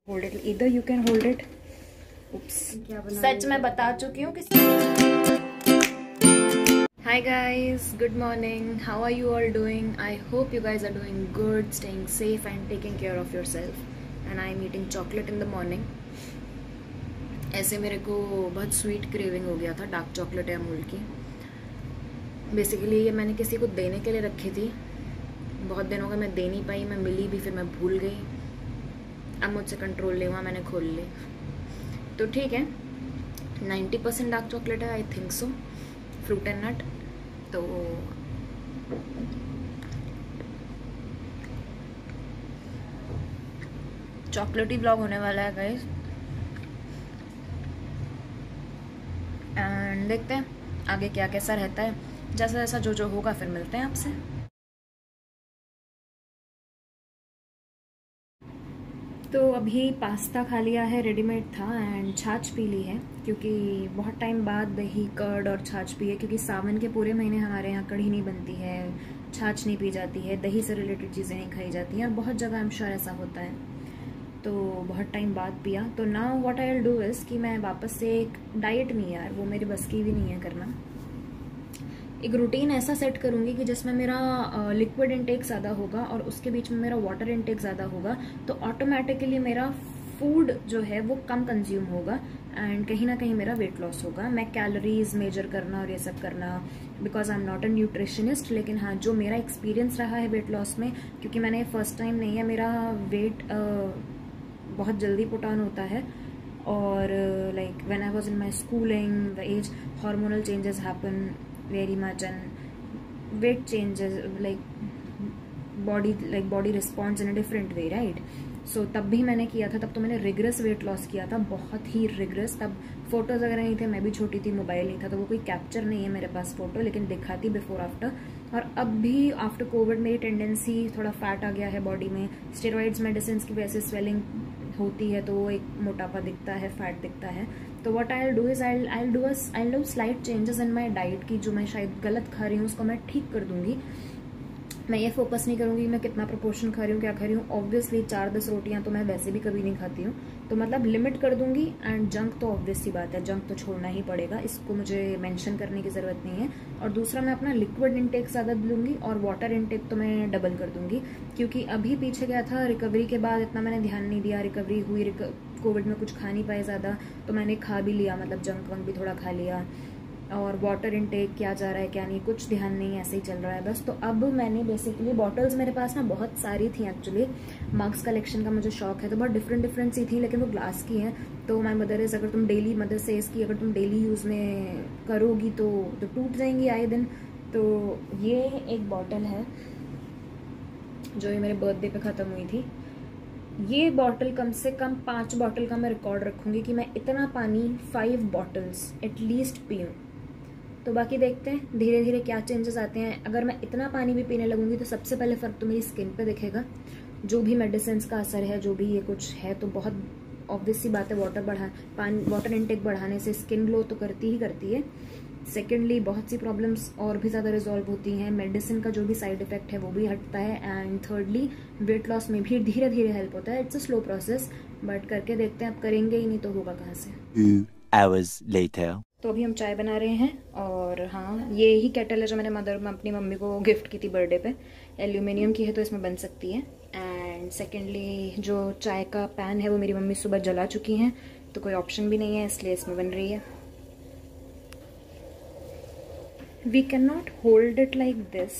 Hold it. Either you can hold it. Oops. सच मैं बता चुकी हूँ किसी. Hi guys, good morning. How are you all doing? I hope you guys are doing good, staying safe and taking care of yourself. And I am eating chocolate in the morning. ऐसे मेरे को बहुत sweet craving हो गया था. Dark chocolate है अमूल की. Basically ये मैंने किसी को देने के लिए रखी थी. बहुत दिनों का मैं दे नहीं पाई. मैं मिली भी, फिर मैं भूल गई. अब मुझसे कंट्रोल नहीं हुआ, मैंने खोल ली. तो ठीक है, 90% डार्क चॉकलेट है, I think so. Fruit and nut. तो चॉकलेटी ब्लॉग होने वाला है गाइस. एंड देखते हैं आगे क्या कैसा रहता है. जैसा जैसा जो होगा फिर मिलते हैं आपसे. तो अभी पास्ता खा लिया है, रेडीमेड था. एंड छाछ पी ली है क्योंकि बहुत टाइम बाद दही कर्ड और छाछ पी है. क्योंकि सावन के पूरे महीने हमारे यहाँ कढ़ी नहीं बनती है, छाछ नहीं पी जाती है, दही से रिलेटेड चीज़ें नहीं खाई जाती हैं. और बहुत जगह आई एम श्योर ऐसा होता है. तो बहुत टाइम बाद पिया. तो now what I will do is कि मैं वापस से एक डाइट नहीं यार, वो मेरे बस की भी नहीं है करना. एक रूटीन ऐसा सेट करूंगी कि जिसमें मेरा लिक्विड इनटेक ज़्यादा होगा और उसके बीच में मेरा वाटर इनटेक ज़्यादा होगा. तो ऑटोमेटिकली मेरा फूड जो है वो कम कंज्यूम होगा एंड कहीं ना कहीं मेरा वेट लॉस होगा. मैं कैलोरीज मेजर करना और ये सब करना, because I am not a nutritionist. लेकिन हाँ, जो मेरा एक्सपीरियंस रहा है वेट लॉस में, क्योंकि मैंने फर्स्ट टाइम नहीं है, मेरा वेट बहुत जल्दी पुट ऑन होता है. और like when I was in my schooling the age, hormonal changes happen very much and weight changes, body responds in a different way, right? So तब भी मैंने किया था. तब तो मैंने रिग्रेस वेट लॉस किया था, बहुत ही रिग्रेस. तब फोटोज वगैरह नहीं थे, मैं भी छोटी थी, मोबाइल नहीं था, तो वो कोई कैप्चर नहीं है मेरे पास फोटो, लेकिन दिखाती बिफोर आफ्टर. और अब भी आफ्टर कोविड मेरी टेंडेंसी, थोड़ा फैट आ गया है बॉडी में. स्टेरॉइड्स मेडिसिन की वजह से स्वेलिंग होती है, तो वो एक मोटापा दिखता है, फैट दिखता है. तो what I will do is I do slight changes in my diet की जो मैं शायद गलत खा रही हूँ उसको मैं ठीक कर दूंगी. मैं ये फोकस नहीं करूंगी मैं कितना प्रोपोर्शन खा रही हूँ, क्या खा रही हूँ. ऑब्वियसली 4-10 रोटियां तो मैं वैसे भी कभी नहीं खाती हूँ, तो मतलब लिमिट कर दूंगी. एंड जंक तो ऑब्वियस सी बात है, जंक तो छोड़ना ही पड़ेगा, इसको मुझे मेंशन करने की ज़रूरत नहीं है. और दूसरा, मैं अपना लिक्विड इनटेक ज़्यादा लूँगी और वाटर इनटेक तो मैं डबल कर दूंगी. क्योंकि अभी पीछे गया था रिकवरी के बाद, इतना मैंने ध्यान नहीं दिया. रिकवरी हुई, कोविड में कुछ खा नहीं पाए ज़्यादा, तो मैंने खा भी लिया, मतलब जंक वंक भी थोड़ा खा लिया. और वाटर इनटेक क्या जा रहा है क्या नहीं, कुछ ध्यान नहीं, ऐसे ही चल रहा है बस. तो अब मैंने बेसिकली बॉटल्स, मेरे पास ना बहुत सारी थी एक्चुअली. मग्स कलेक्शन का मुझे शौक है, तो बहुत डिफरेंट सी थी, लेकिन वो ग्लास की हैं. तो माय मदर इज, अगर तुम डेली, मदर से इसकी अगर तुम डेली यूज़ में करोगी तो टूट जाएंगी आए दिन. तो ये एक बॉटल है जो ये मेरे बर्थडे पे ख़त्म हुई थी. ये बॉटल कम से कम 5 बॉटल का मैं रिकॉर्ड रखूँगी कि मैं इतना पानी 5 बॉटल्स एटलीस्ट पीऊँ. तो बाकी देखते हैं धीरे धीरे क्या चेंजेस आते हैं. अगर मैं इतना पानी भी पीने लगूंगी तो सबसे पहले फ़र्क तो मेरी स्किन पे दिखेगा. जो भी मेडिसिन का असर है, जो भी ये कुछ है, तो बहुत ऑब्वियस सी बात है. वाटर इनटेक बढ़ाने से स्किन ग्लो तो करती ही करती है. सेकेंडली, बहुत सी प्रॉब्लम्स और भी ज़्यादा रिजॉल्व होती हैं. मेडिसिन का जो भी साइड इफेक्ट है वो भी हटता है. एंड थर्डली, वेट लॉस में भी धीरे धीरे हेल्प होता है. It's a slow process, but करके देखते हैं. अब करेंगे ही नहीं तो होगा कहाँ से. 2 hours later. तो अभी हम चाय बना रहे हैं. और हाँ, ये ही केटल है जो मैंने अपनी मम्मी को गिफ्ट की थी बर्थडे पे. एल्यूमिनियम की है तो इसमें बन सकती है. एंड सेकेंडली, जो चाय का पैन है वो मेरी मम्मी सुबह जला चुकी हैं, तो कोई ऑप्शन भी नहीं है, इसलिए इसमें बन रही है. We can not hold it like this,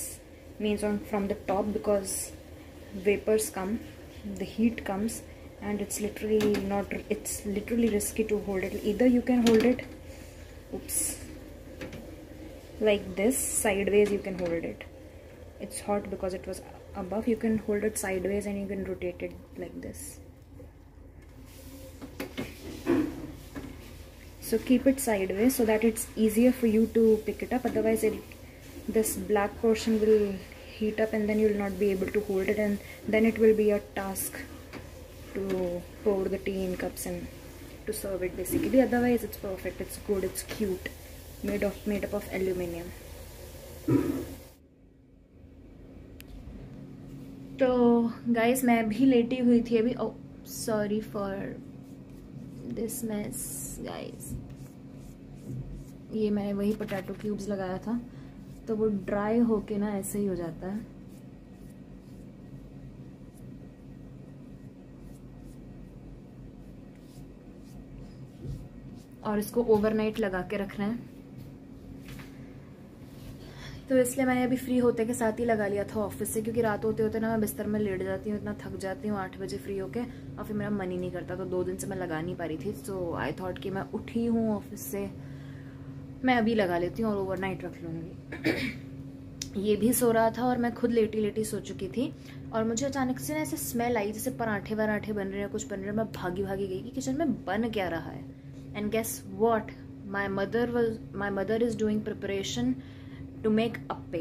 means on from the top, because vapours come, the heat comes, and it's literally risky to hold it. Either you can hold it, oops, like this sideways, you can hold it. It's hot because it was above. You can hold it sideways and you can rotate it like this. So keep it sideways so that it's easier for you to pick it up. Otherwise this black portion will heat up and then you will not be able to hold it, and then it will be a task to pour the tea in cups and to serve it basically. Otherwise it's perfect, it's good, it's cute, made up of aluminium. तो guys, मैं भी लेटी हुई थी अभी. Sorry for this mess guys. ये मैंने वही पोटैटो क्यूब्स लगाया था, तो वो ड्राई होके ना ऐसे ही हो जाता है। और इसको ओवरनाइट लगा के रखना है, तो इसलिए मैंने अभी फ्री होते के साथ ही लगा लिया था ऑफिस से, क्योंकि रात होते होते ना मैं बिस्तर में लेट जाती हूँ, इतना थक जाती हूँ 8 बजे फ्री होके, और फिर मेरा मन ही नहीं करता, तो 2 दिन से मैं लगा नहीं पा रही थी। सो आई थॉट कि मैं उठी हूँ ऑफिस से, मैं अभी लगा लेती हूँ और ओवरनाइट रख लूँगी। ये भी सो रहा था और मैं खुद लेटी लेटी सो चुकी थी, और मुझे अचानक से ना ऐसे स्मेल आई जैसे पराठे वराठे बन रहे हैं, कुछ बन रहे हैं। मैं भागी भागी गई कि किचन में बन क्या रहा है, and guess what, my mother is doing preparation to make appe.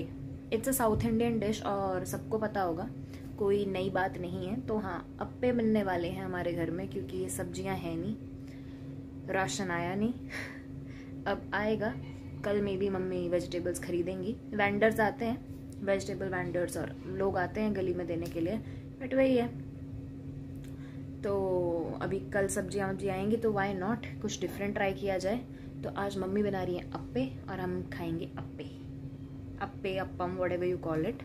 It's a South Indian dish और सबको पता होगा, कोई नई बात नहीं है। तो हाँ, अप्पे बनने वाले हैं हमारे घर में, क्योंकि ये सब्जियां हैं नहीं, राशन आया नहीं अब आएगा। कल में भी मम्मी वेजिटेबल्स खरीदेंगी, वेंडर्स आते हैं, वेजिटेबल वेंडर्स और लोग आते हैं गली में देने के लिए, बट वही है। तो अभी कल सब्जियां आएंगी, तो वाई नॉट कुछ डिफरेंट ट्राई किया जाए। तो आज मम्मी बना रही है अप्पे और हम खाएंगे appe, appam whatever you call it.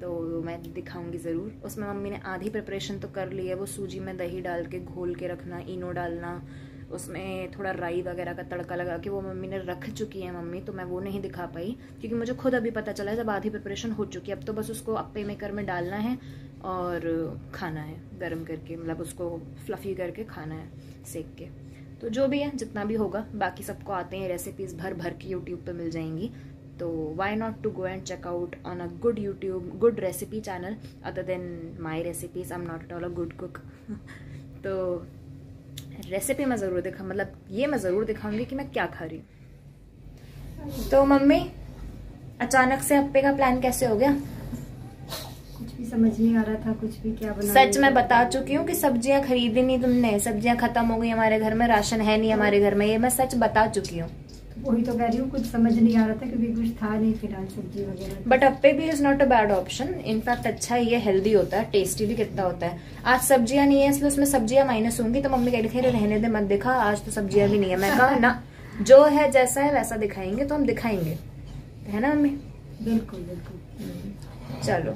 तो मैं दिखाऊंगी ज़रूर। उसमें मम्मी ने आधी प्रिपरेशन तो कर ली है, वो सूजी में दही डाल के घोल के रखना, इनो डालना, उसमें थोड़ा राई वगैरह का तड़का लगा के वो मम्मी ने रख चुकी है मम्मी, तो मैं वो नहीं दिखा पाई क्योंकि मुझे खुद अभी पता चला है जब आधी प्रिपरेशन हो चुकी है। अब तो बस उसको अप्पे मेकर में डालना है और खाना है गर्म करके, मतलब उसको फ्लफी करके खाना है सेक के। तो जो भी है, जितना भी होगा, बाकी सबको आते हैं रेसिपीज़ भर भर के यूट्यूब पे मिल जाएंगी। तो why not to go and check out on a good YouTube, good recipe channel other than my recipes. I am not at all a good cook. तो रेसिपी मैं ज़रूर मतलब ये मैं ज़रूर दिखाऊंगी कि मैं क्या खा रही हूँ। तो मम्मी, अचानक से अप्पे का प्लान कैसे हो गया? कुछ भी समझ नहीं आ रहा था, कुछ भी क्या बना। सच मैं बता चुकी हूँ कि सब्जियां खरीदी नहीं तुमने, सब्जियां खत्म हो गई हमारे घर में, राशन है नहीं हमारे घर में, ये मैं सच बता चुकी हूँ। वही तो कह रही हूँ, कुछ समझ नहीं आ रहा था क्योंकि कुछ था नहीं फिलहाल सब्जी वगैरह। बट अप्पे भी is not a bad option, in fact अच्छा ही है, हेल्दी होता है, टेस्टी भी कितना होता है। आज सब्जियां नहीं है इसलिए उसमें सब्जियां माइनस होंगी, तो मम्मी कह रही थी रहने दे मत दिखा, आज तो सब्जियां भी नहीं है। मैं कहा ना, जो है जैसा है वैसा दिखाएंगे, तो हम दिखाएंगे, है ना मम्मी? बिल्कुल बिल्कुल। चलो,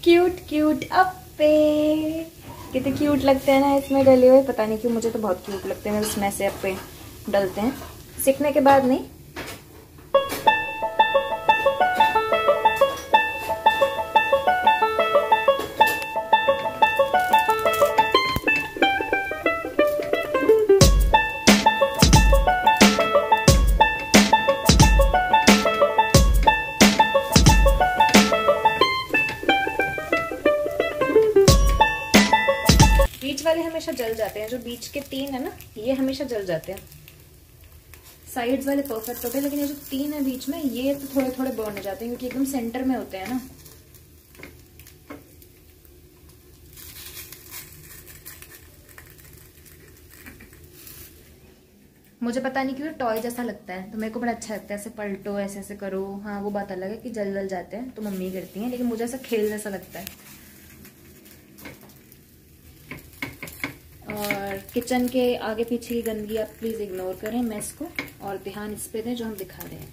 क्यूट क्यूट अप्पे कितने क्यूट लगते हैं ना इसमें डले हुए, पता नहीं क्यों मुझे तो बहुत क्यूट लगते हैं उसमें से अप्पे डलते हैं, सीखने के बाद नहीं। बीच वाले हमेशा जल जाते हैं, जो बीच के 3 है ना, ये हमेशा जल जाते हैं। साइड्स वाले परफेक्ट होते हैं, लेकिन ये जो 3 है बीच में, ये तो थोड़े थोड़े बर्न हो जाते हैं क्योंकि एकदम सेंटर में होते हैं ना। मुझे पता नहीं क्यों टॉय जैसा लगता है, तो मेरे को बड़ा अच्छा लगता है, ऐसे पलटो, ऐसे ऐसे करो। हाँ, वो बात अलग है कि जल जल जाते हैं, तो मम्मी करती हैं, लेकिन मुझे ऐसा खेल जैसा लगता है। और किचन के आगे पीछे की गंदगी आप प्लीज़ इग्नोर करें, मेस को, और ध्यान इस पे दें जो हम दिखा रहे हैं।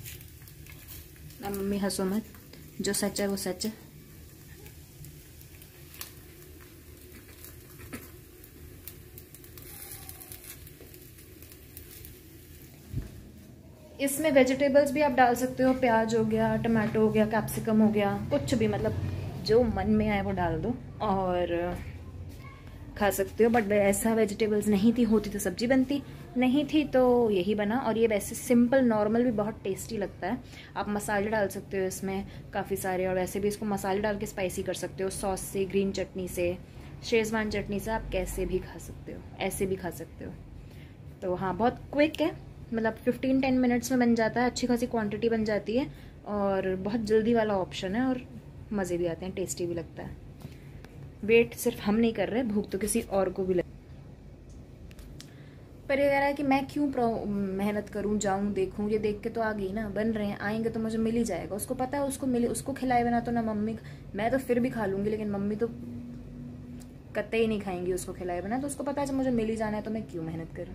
अब मम्मी हंसो मत, जो सच है वो सच है। इसमें वेजिटेबल्स भी आप डाल सकते हो, प्याज हो गया, टमाटो हो गया, कैप्सिकम हो गया, कुछ भी, मतलब जो मन में आए वो डाल दो और खा सकते हो। बट ऐसा वेजिटेबल्स नहीं थी, होती तो सब्जी बनती, नहीं थी तो यही बना। और ये वैसे सिंपल नॉर्मल भी बहुत टेस्टी लगता है। आप मसाले डाल सकते हो इसमें काफ़ी सारे, और वैसे भी इसको मसाले डाल के स्पाइसी कर सकते हो, सॉस से, ग्रीन चटनी से, शेजवान चटनी से, आप कैसे भी खा सकते हो, ऐसे भी खा सकते हो। तो हाँ, बहुत क्विक है, मतलब 15-10 मिनट्स में बन जाता है, अच्छी खासी क्वांटिटी बन जाती है, और बहुत जल्दी वाला ऑप्शन है, और मज़े भी आते हैं, टेस्टी भी लगता है। वेट सिर्फ हम नहीं कर रहे, भूख तो किसी और को भी लगे। पर ये कह रहा है कि मैं क्यों मेहनत करूं, जाऊं, देखूं, ये देख के तो आ गई ना, बन रहे हैं, आएंगे तो मुझे मिल ही जाएगा। उसको पता है उसको मिले, उसको खिलाए बिना तो ना मम्मी, मैं तो फिर भी खा लूंगी, लेकिन मम्मी तो कतई नहीं खाएंगी उसको खिलाए बिना। तो उसको पता है जब मुझे मिल ही जाना है तो मैं क्यों मेहनत करूँ।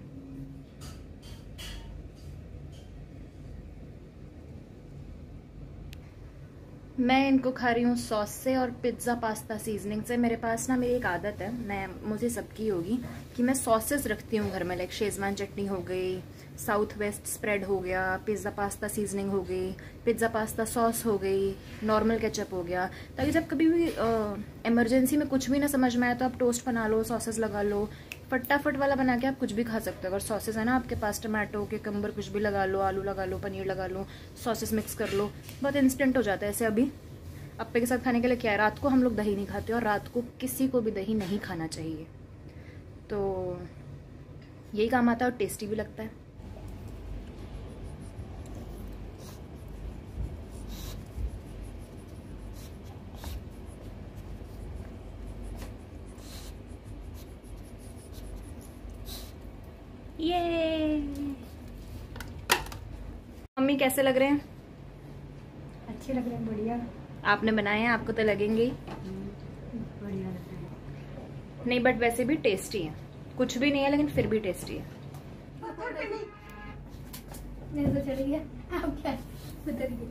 मैं इनको खा रही हूँ सॉस से और पिज्ज़ा पास्ता सीजनिंग से। मेरे पास ना मेरी एक आदत है, मुझे सबकी होगी, कि मैं सॉसेस रखती हूँ घर में। लाइक शेजवान चटनी हो गई, साउथ वेस्ट स्प्रेड हो गया, पिज़्ज़ा पास्ता सीजनिंग हो गई, पिज़्ज़ा पास्ता सॉस हो गई, नॉर्मल केचप हो गया, ताकि जब कभी भी इमरजेंसी में कुछ भी ना समझ में आए तो आप टोस्ट बना लो, सॉसेस लगा लो, फटाफट वाला बना के आप कुछ भी खा सकते हो। अगर सॉसेस है ना आपके पास, टमाटो कुकम्बर कुछ भी लगा लो, आलू लगा लो, पनीर लगा लो, सॉसेस मिक्स कर लो, बहुत इंस्टेंट हो जाता है। ऐसे अभी अप्पे के साथ खाने के लिए क्या है, रात को हम लोग दही नहीं खाते और रात को किसी को भी दही नहीं खाना चाहिए, तो यही काम आता है और टेस्टी भी लगता है। ये मम्मी कैसे लग रहे हैं? अच्छे लग रहे हैं, बढ़िया। आपने बनाए हैं, आपको तो लगेंगे ही। बढ़िया लग रहा है। नहीं बट वैसे भी टेस्टी है, कुछ भी नहीं है लेकिन फिर भी टेस्टी है। मेरे तो चढ़ गया, आप क्या उतर गए।